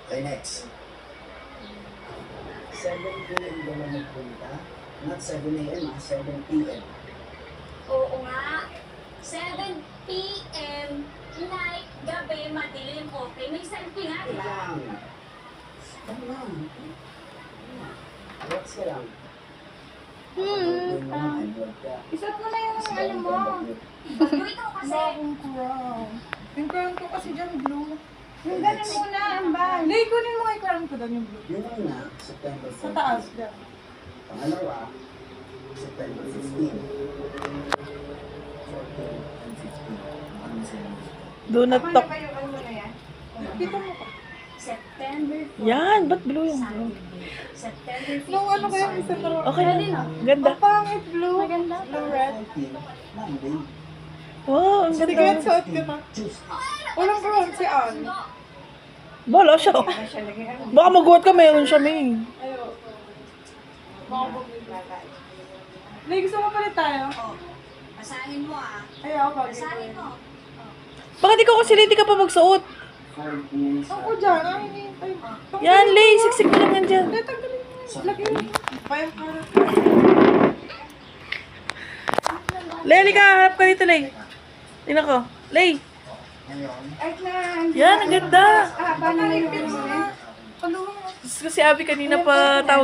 Okay, next. 7 p.m. ba na magpunta? Not 7 a.m. 7 p.m. Oo nga. 7 p.m. night, gabi, madilim, okay. May selfie nga, di ba? Lang. Ano lang? Relax ka lang. Isot mo na yung ano mo. Bagyo ikaw kasi. Bagong crown. Yung crown ko kasi dyan blue. Yung ganun muna, ang bag. Hindi, kunin mo nga yung crown ko doon yung blue. Yun una, September 14. Sa taas dyan. Pangalawa, September 15. 14 and 15. Ano sila? Do not Tama na talk. ba yung ano na yan? Kita mo ko. September 14. Yan, ba't blue yung blue? September 15. Nung ano kaya isa na Okay lang. Ganda. Ang pangit blue. Maganda. Blue red. 14, Monday. Wow, ang Sige, ganda. suot ka na. Tuesday. Walang crown si Ann. Wala siya. Ano siya lagi? Baka magulat ka, mayroon siya, May. Ayaw. Baka bumibala. Hindi, gusto mo palit tayo? Oh, basahin mo ah. Ayaw, bagay. Basahin mo. Bakit ikaw kasi hindi ka pa magsuot? 4 p.m. Ako dyan, ang hinihintay mo. Yan, Lay, siksik mo lang yan dyan. Hindi, tanggalin mo. Lagi mo. Payang karat. Lay, halika, harap ka dito, Lay. Tingnan ko. Lay. Ngayon, Ay, na. Yan, ang ganda. Ah, paano yung ano? Si Abby kanina pa tawag.